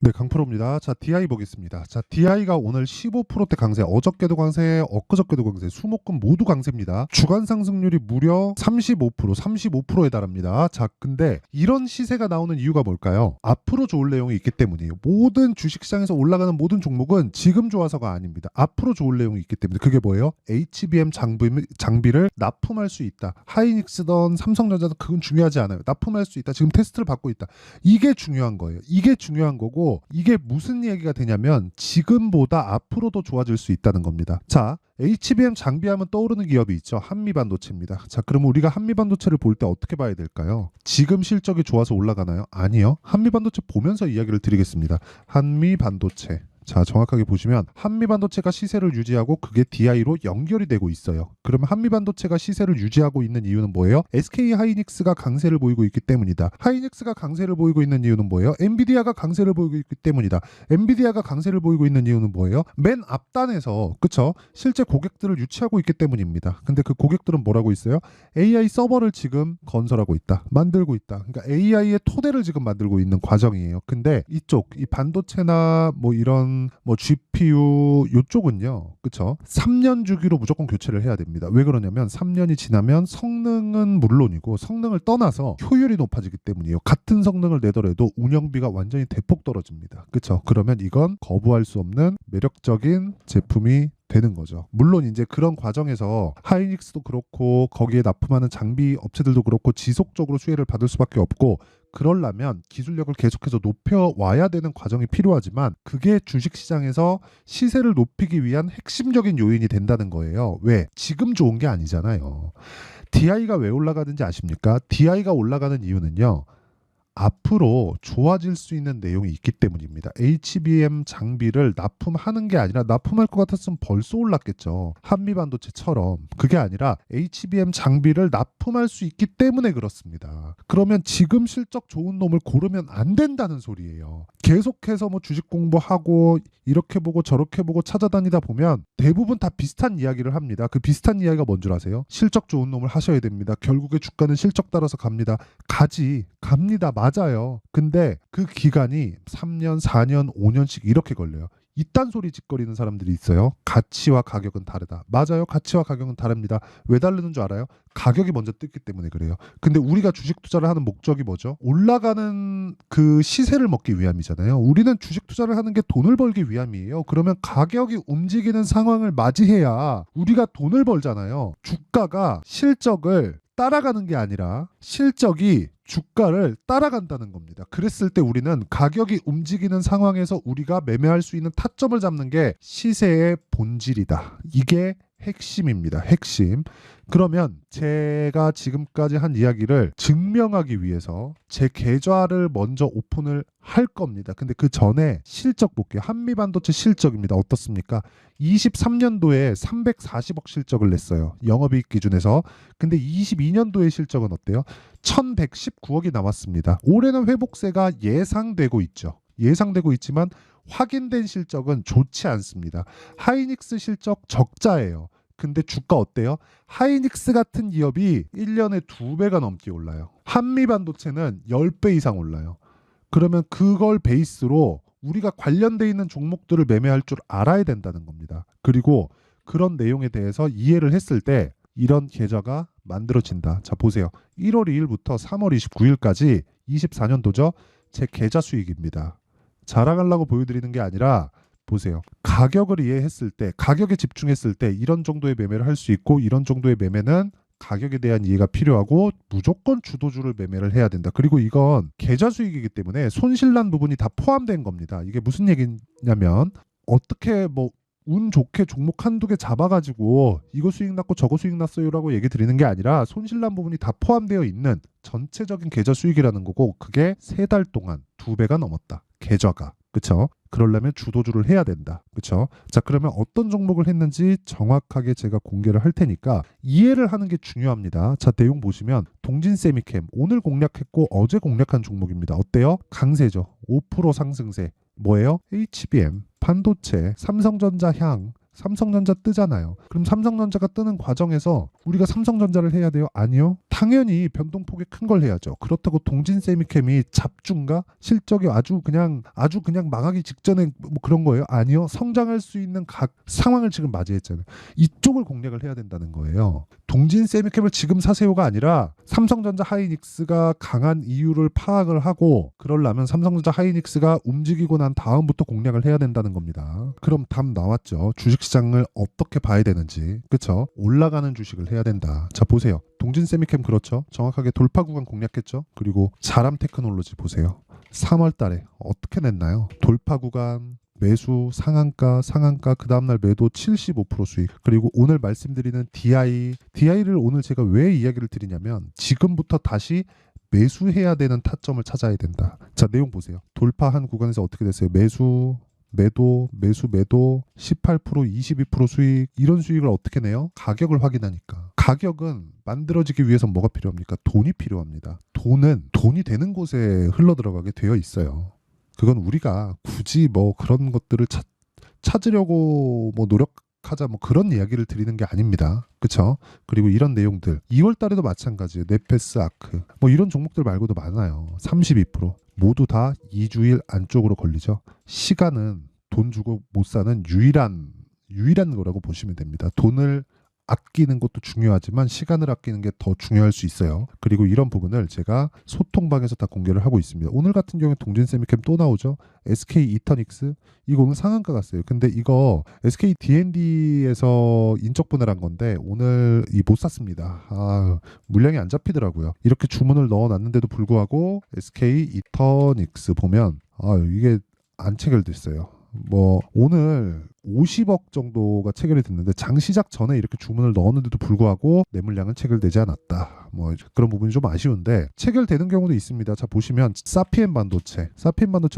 네, 강프로입니다. 자, DI 보겠습니다. 자, DI가 오늘 15%대 강세, 어저께도 강세, 엊그저께도 강세, 수목금 모두 강세입니다. 주간 상승률이 무려 35%에 달합니다. 자, 근데 이런 시세가 나오는 이유가 뭘까요? 앞으로 좋을 내용이 있기 때문이에요. 모든 주식시장에서 올라가는 모든 종목은 지금 좋아서가 아닙니다. 앞으로 좋을 내용이 있기 때문에. 그게 뭐예요? HBM 장비를 납품할 수 있다. 하이닉스든 삼성전자든 그건 중요하지 않아요. 납품할 수 있다. 지금 테스트를 받고 있다. 이게 중요한 거예요. 이게 중요한 거고, 이게 무슨 얘기가 되냐면 지금보다 앞으로도 좋아질 수 있다는 겁니다. 자, HBM 장비하면 떠오르는 기업이 있죠. 한미반도체입니다. 자, 그럼 우리가 한미반도체를 볼 때 어떻게 봐야 될까요? 지금 실적이 좋아서 올라가나요? 아니요. 한미반도체 보면서 이야기를 드리겠습니다. 한미반도체. 자, 정확하게 보시면 한미반도체가 시세를 유지하고 그게 DI로 연결이 되고 있어요. 그러면 한미반도체가 시세를 유지하고 있는 이유는 뭐예요? SK 하이닉스가 강세를 보이고 있기 때문이다. 하이닉스가 강세를 보이고 있는 이유는 뭐예요? 엔비디아가 강세를 보이고 있기 때문이다. 엔비디아가 강세를 보이고 있는 이유는 뭐예요? 맨 앞단에서 그쵸? 실제 고객들을 유치하고 있기 때문입니다. 근데 그 고객들은 뭐라고 있어요? AI 서버를 지금 건설하고 있다. 만들고 있다. 그러니까 AI의 토대를 지금 만들고 있는 과정이에요. 근데 이쪽 이 반도체나 뭐 이런 뭐 GPU 요쪽은요. 그쵸? 3년 주기로 무조건 교체를 해야 됩니다. 왜 그러냐면 3년이 지나면 성능은 물론이고 성능을 떠나서 효율이 높아지기 때문이에요. 같은 성능을 내더라도 운영비가 완전히 대폭 떨어집니다. 그쵸? 그러면 이건 거부할 수 없는 매력적인 제품이 되는 거죠. 물론 이제 그런 과정에서 하이닉스도 그렇고 거기에 납품하는 장비 업체들도 그렇고 지속적으로 수혜를 받을 수밖에 없고, 그러려면 기술력을 계속해서 높여와야 되는 과정이 필요하지만 그게 주식시장에서 시세를 높이기 위한 핵심적인 요인이 된다는 거예요. 왜? 지금 좋은 게 아니잖아요. DI가 왜 올라가는지 아십니까? DI가 올라가는 이유는요. 앞으로 좋아질 수 있는 내용이 있기 때문입니다. HBM 장비를 납품하는 게 아니라 납품할 것 같았으면 벌써 올랐겠죠. 한미반도체처럼. 그게 아니라 HBM 장비를 납품할 수 있기 때문에 그렇습니다. 그러면 지금 실적 좋은 놈을 고르면 안 된다는 소리예요. 계속해서 뭐 주식 공부하고 이렇게 보고 저렇게 보고 찾아다니다 보면 대부분 다 비슷한 이야기를 합니다. 그 비슷한 이야기가 뭔 줄 아세요? 실적 좋은 놈을 하셔야 됩니다. 결국에 주가는 실적 따라서 갑니다. 갑니다. 맞아요. 근데 그 기간이 3년, 4년, 5년씩 이렇게 걸려요. 이딴 소리 짓거리는 사람들이 있어요. 가치와 가격은 다르다. 맞아요. 가치와 가격은 다릅니다. 왜 다르는 줄 알아요? 가격이 먼저 뜨기 때문에 그래요. 근데 우리가 주식 투자를 하는 목적이 뭐죠? 올라가는 그 시세를 먹기 위함이잖아요. 우리는 주식 투자를 하는 게 돈을 벌기 위함이에요. 그러면 가격이 움직이는 상황을 맞이해야 우리가 돈을 벌잖아요. 주가가 실적을 따라가는 게 아니라 실적이 주가를 따라간다는 겁니다. 그랬을 때 우리는 가격이 움직이는 상황에서 우리가 매매할 수 있는 타점을 잡는 게 시세의 본질이다. 이게 핵심입니다. 핵심. 그러면 제가 지금까지 한 이야기를 증명하기 위해서 제 계좌를 먼저 오픈을 할 겁니다. 근데 그 전에 실적 볼게요. 한미반도체 실적입니다. 어떻습니까? 23년도에 340억 실적을 냈어요. 영업이익 기준에서. 근데 22년도의 실적은 어때요? 1119억이 나왔습니다. 올해는 회복세가 예상되고 있죠. 예상되고 있지만 확인된 실적은 좋지 않습니다. 하이닉스 실적 적자예요. 근데 주가 어때요? 하이닉스 같은 기업이 1년에 2배가 넘게 올라요. 한미반도체는 10배 이상 올라요. 그러면 그걸 베이스로 우리가 관련돼 있는 종목들을 매매할 줄 알아야 된다는 겁니다. 그리고 그런 내용에 대해서 이해를 했을 때 이런 계좌가 만들어진다. 자, 보세요. 1월 2일부터 3월 29일까지 24년도죠. 제 계좌 수익입니다. 자랑하려고 보여드리는 게 아니라 보세요. 가격을 이해했을 때, 가격에 집중했을 때 이런 정도의 매매를 할 수 있고, 이런 정도의 매매는 가격에 대한 이해가 필요하고 무조건 주도주를 매매를 해야 된다. 그리고 이건 계좌 수익이기 때문에 손실난 부분이 다 포함된 겁니다. 이게 무슨 얘기냐면 어떻게 뭐 운 좋게 종목 한두 개 잡아가지고 이거 수익 났고 저거 수익 났어요라고 얘기 드리는 게 아니라 손실난 부분이 다 포함되어 있는 전체적인 계좌 수익이라는 거고, 그게 3달 동안 2배가 넘었다. 계좌가. 그쵸? 그러려면 주도주를 해야 된다. 그쵸? 자, 그러면 어떤 종목을 했는지 정확하게 제가 공개를 할 테니까 이해를 하는 게 중요합니다. 자, 내용 보시면 동진세미캠 오늘 공략했고 어제 공략한 종목입니다. 어때요? 강세죠. 5% 상승세. 뭐예요? HBM, 반도체, 삼성전자 향, 삼성전자 뜨잖아요. 그럼 삼성전자가 뜨는 과정에서 우리가 삼성전자를 해야 돼요? 아니요. 당연히 변동폭이 큰 걸 해야죠. 그렇다고 동진세미캠이 잡중가 실적이 아주 그냥 망하기 직전에 뭐 그런 거예요? 아니요. 성장할 수 있는 각 상황을 지금 맞이했잖아요. 이쪽을 공략을 해야 된다는 거예요. 동진세미캠을 지금 사세요가 아니라 삼성전자 하이닉스가 강한 이유를 파악을 하고 그러려면 삼성전자 하이닉스가 움직이고 난 다음부터 공략을 해야 된다는 겁니다. 그럼 답 나왔죠. 주식시장을 어떻게 봐야 되는지. 그쵸? 올라가는 주식을 해야 된다. 자, 보세요. 동진세미캠 그렇죠? 정확하게 돌파 구간 공략했죠? 그리고 자람 테크놀로지 보세요. 3월 달에 어떻게 냈나요? 돌파 구간 매수 상한가 그 다음날 매도 75% 수익. 그리고 오늘 말씀드리는 DI를 오늘 제가 왜 이야기를 드리냐면 지금부터 다시 매수해야 되는 타점을 찾아야 된다. 자, 내용 보세요. 돌파한 구간에서 어떻게 됐어요? 매도 18% 22% 수익. 이런 수익을 어떻게 내요? 가격을 확인하니까. 가격은 만들어지기 위해서 뭐가 필요합니까? 돈이 필요합니다. 돈이 되는 곳에 흘러들어가게 되어 있어요. 그건 우리가 굳이 뭐 그런 것들을 찾으려고 뭐 노력하자 뭐 그런 이야기를 드리는 게 아닙니다. 그쵸? 그리고 이런 내용들 2월 달에도 마찬가지예요. 네페스 아크 뭐 이런 종목들 말고도 많아요. 32% 모두 다 2주일 안쪽으로 걸리죠. 시간은 돈 주고 못 사는 유일한 거라고 보시면 됩니다. 돈을 아끼는 것도 중요하지만 시간을 아끼는 게 더 중요할 수 있어요. 그리고 이런 부분을 제가 소통방에서 다 공개를 하고 있습니다. 오늘 같은 경우에 동진세미캠 또 나오죠. SK 이터닉스 이거 오늘 상한가 갔어요. 근데 이거 SK D&D에서 인적 분할한 건데 오늘 못 샀습니다. 물량이 안 잡히더라고요. 이렇게 주문을 넣어놨는데도 불구하고 SK 이터닉스 보면 이게 안 체결됐어요. 뭐 오늘 50억 정도가 체결이 됐는데 장 시작 전에 이렇게 주문을 넣었는데도 불구하고 매물량은 체결되지 않았다. 뭐 그런 부분이 좀 아쉬운데 체결되는 경우도 있습니다. 자, 보시면 사피엔 반도체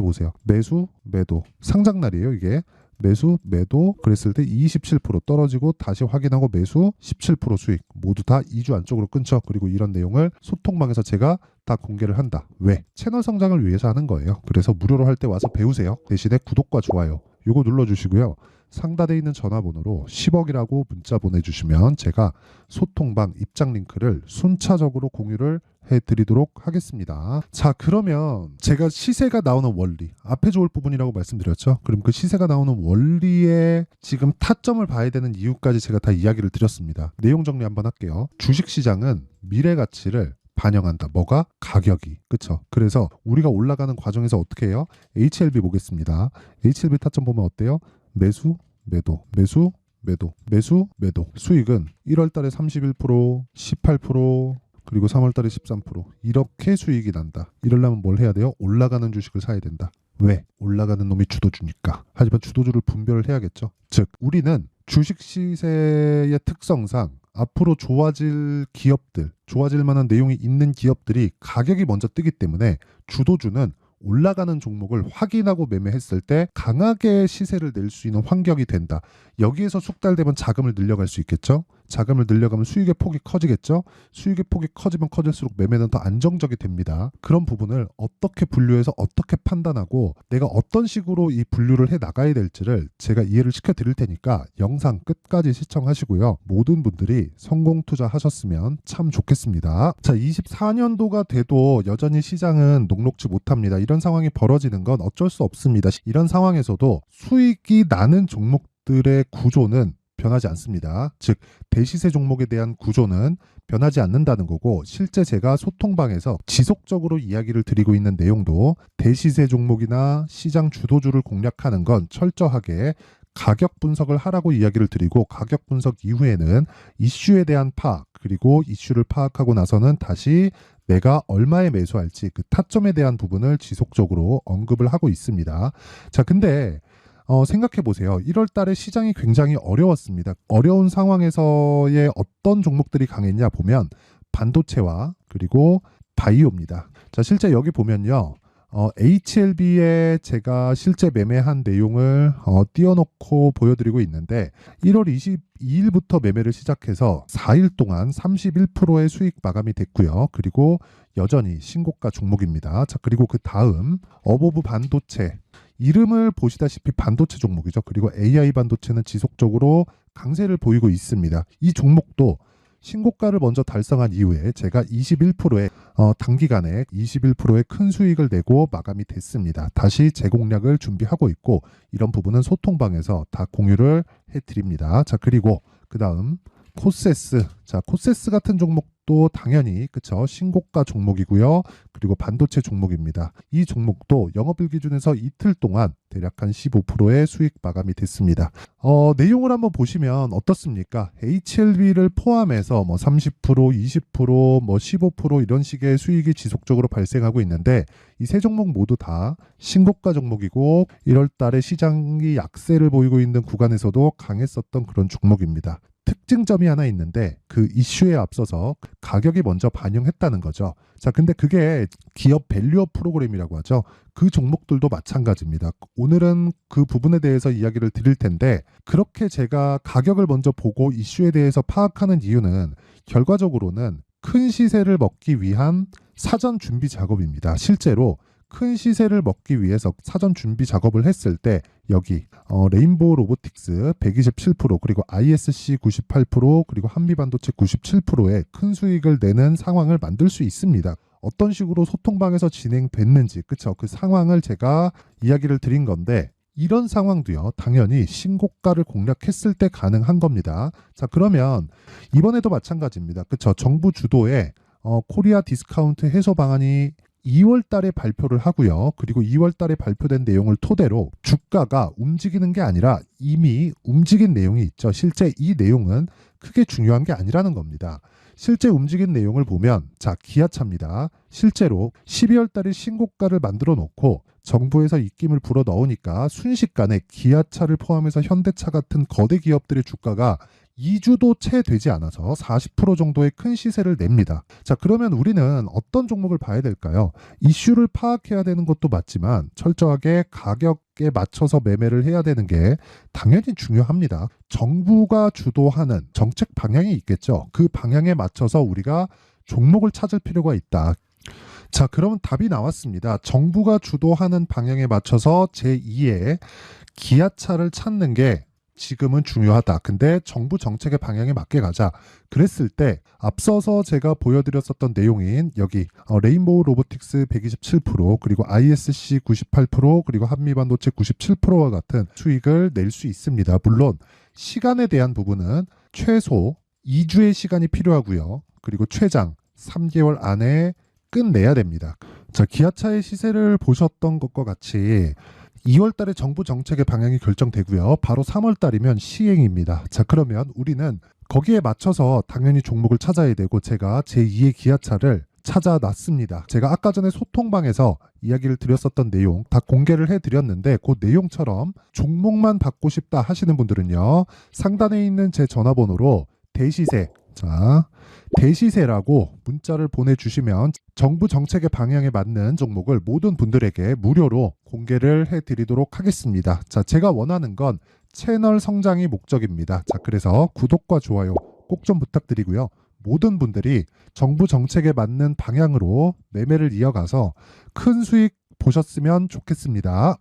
보세요. 매수 매도 상장 날이에요. 이게 매수 매도 그랬을 때 27% 떨어지고 다시 확인하고 매수 17% 수익 모두 다 2주 안쪽으로 끊죠. 그리고 이런 내용을 소통방에서 제가 다 공개를 한다. 왜? 채널 성장을 위해서 하는 거예요. 그래서 무료로 할 때 와서 배우세요. 대신에 구독과 좋아요 요거 눌러주시고요. 상단에 있는 전화번호로 10억이라고 문자 보내주시면 제가 소통방 입장 링크를 순차적으로 공유를 해드리도록 하겠습니다. 자, 그러면 제가 시세가 나오는 원리 앞에 좋을 부분이라고 말씀드렸죠. 그럼 그 시세가 나오는 원리에 지금 타점을 봐야 되는 이유까지 제가 다 이야기를 드렸습니다. 내용 정리 한번 할게요. 주식시장은 미래 가치를 반영한다. 뭐가? 가격이. 그쵸? 그래서 우리가 올라가는 과정에서 어떻게 해요? HLB 보겠습니다. HLB 타점 보면 어때요? 매수, 매도, 매수, 매도, 매수, 매도. 수익은 1월 달에 31%, 18%, 그리고 3월 달에 13% 이렇게 수익이 난다. 이러려면 뭘 해야 돼요? 올라가는 주식을 사야 된다. 왜? 올라가는 놈이 주도주니까. 하지만 주도주를 분별을 해야겠죠. 즉, 우리는 주식 시세의 특성상 앞으로 좋아질 기업들, 좋아질 만한 내용이 있는 기업들이 가격이 먼저 뜨기 때문에 주도주는 올라가는 종목을 확인하고 매매했을 때 강하게 시세를 낼 수 있는 환경이 된다. 여기에서 숙달되면 자금을 늘려갈 수 있겠죠. 자금을 늘려가면 수익의 폭이 커지겠죠. 수익의 폭이 커지면 커질수록 매매는 더 안정적이 됩니다. 그런 부분을 어떻게 분류해서 어떻게 판단하고 내가 어떤 식으로 이 분류를 해 나가야 될지를 제가 이해를 시켜 드릴 테니까 영상 끝까지 시청하시고요. 모든 분들이 성공 투자하셨으면 참 좋겠습니다. 자, 24년도가 돼도 여전히 시장은 녹록지 못합니다. 이런 상황이 벌어지는 건 어쩔 수 없습니다. 이런 상황에서도 수익이 나는 종목들의 구조는 변하지 않습니다. 즉, 대시세 종목에 대한 구조는 변하지 않는다는 거고, 실제 제가 소통방에서 지속적으로 이야기를 드리고 있는 내용도 대시세 종목이나 시장 주도주를 공략하는 건 철저하게 가격 분석을 하라고 이야기를 드리고, 가격 분석 이후에는 이슈에 대한 파악, 그리고 이슈를 파악하고 나서는 다시 내가 얼마에 매수할지 그 타점에 대한 부분을 지속적으로 언급을 하고 있습니다. 자, 근데 생각해 보세요. 1월 달에 시장이 굉장히 어려웠습니다. 어려운 상황에서의 어떤 종목들이 강했냐 보면 반도체와 그리고 바이오입니다. 자, 실제 여기 보면요. HLB에 제가 실제 매매한 내용을 띄워놓고 보여드리고 있는데 1월 22일부터 매매를 시작해서 4일 동안 31%의 수익 마감이 됐고요. 그리고 여전히 신고가 종목입니다. 자, 그리고 그 다음 어보브 반도체 이름을 보시다시피 반도체 종목이죠. 그리고 AI 반도체는 지속적으로 강세를 보이고 있습니다. 이 종목도 신고가를 먼저 달성한 이후에 제가 21%의 단기간에 21%의 큰 수익을 내고 마감이 됐습니다. 다시 재공략을 준비하고 있고 이런 부분은 소통방에서 다 공유를 해드립니다. 자, 그리고 그 다음 코세스. 자, 코세스 같은 종목도 당연히 그쵸, 신고가 종목이고요. 그리고 반도체 종목입니다. 이 종목도 영업일 기준에서 이틀 동안 대략 한 15%의 수익 마감이 됐습니다. 내용을 한번 보시면 어떻습니까? HLB를 포함해서 뭐 30%, 20%, 뭐 15% 이런 식의 수익이 지속적으로 발생하고 있는데 이 세 종목 모두 다 신고가 종목이고 1월 달에 시장이 약세를 보이고 있는 구간에서도 강했었던 그런 종목입니다. 특징점이 하나 있는데 그 이슈에 앞서서 가격이 먼저 반영했다는 거죠. 자, 근데 그게 기업 밸류업 프로그램이라고 하죠. 그 종목들도 마찬가지입니다. 오늘은 그 부분에 대해서 이야기를 드릴 텐데 그렇게 제가 가격을 먼저 보고 이슈에 대해서 파악하는 이유는 결과적으로는 큰 시세를 먹기 위한 사전 준비 작업입니다. 실제로 큰 시세를 먹기 위해서 사전 준비 작업을 했을 때 여기 레인보우 로보틱스 127% 그리고 ISC 98% 그리고 한미반도체 97%의 큰 수익을 내는 상황을 만들 수 있습니다. 어떤 식으로 소통방에서 진행됐는지 그쵸? 그 상황을 제가 이야기를 드린 건데 이런 상황도요 당연히 신고가를 공략했을 때 가능한 겁니다. 자, 그러면 이번에도 마찬가지입니다. 그쵸? 정부 주도의 코리아 디스카운트 해소 방안이 2월 달에 발표를 하고요. 그리고 2월 달에 발표된 내용을 토대로 주가가 움직이는 게 아니라 이미 움직인 내용이 있죠. 실제 이 내용은 크게 중요한 게 아니라는 겁니다. 실제 움직인 내용을 보면 자, 기아차입니다. 실제로 12월 달에 신고가를 만들어 놓고 정부에서 입김을 불어 넣으니까 순식간에 기아차를 포함해서 현대차 같은 거대 기업들의 주가가 2주도 채 되지 않아서 40% 정도의 큰 시세를 냅니다. 자, 그러면 우리는 어떤 종목을 봐야 될까요? 이슈를 파악해야 되는 것도 맞지만 철저하게 가격에 맞춰서 매매를 해야 되는 게 당연히 중요합니다. 정부가 주도하는 정책 방향이 있겠죠. 그 방향에 맞춰서 우리가 종목을 찾을 필요가 있다. 자, 그러면 답이 나왔습니다. 정부가 주도하는 방향에 맞춰서 제2의 기아차를 찾는 게 지금은 중요하다. 근데 정부 정책의 방향에 맞게 가자. 그랬을 때 앞서서 제가 보여드렸었던 내용인 여기 레인보우 로보틱스 127% 그리고 ISC 98% 그리고 한미반도체 97%와 같은 수익을 낼 수 있습니다. 물론 시간에 대한 부분은 최소 2주의 시간이 필요하고요. 그리고 최장 3개월 안에 끝내야 됩니다. 자, 기아차의 시세를 보셨던 것과 같이 2월 달에 정부 정책의 방향이 결정되고요. 바로 3월 달이면 시행입니다. 자, 그러면 우리는 거기에 맞춰서 당연히 종목을 찾아야 되고 제가 제2의 기아차를 찾아놨습니다. 제가 아까 전에 소통방에서 이야기를 드렸었던 내용 다 공개를 해드렸는데 그 내용처럼 종목만 받고 싶다 하시는 분들은요. 상단에 있는 제 전화번호로 대시세, 자, 대시세라고 문자를 보내주시면 정부 정책의 방향에 맞는 종목을 모든 분들에게 무료로 공개를 해드리도록 하겠습니다. 자, 제가 원하는 건 채널 성장이 목적입니다. 자, 그래서 구독과 좋아요 꼭 좀 부탁드리고요. 모든 분들이 정부 정책에 맞는 방향으로 매매를 이어가서 큰 수익 보셨으면 좋겠습니다.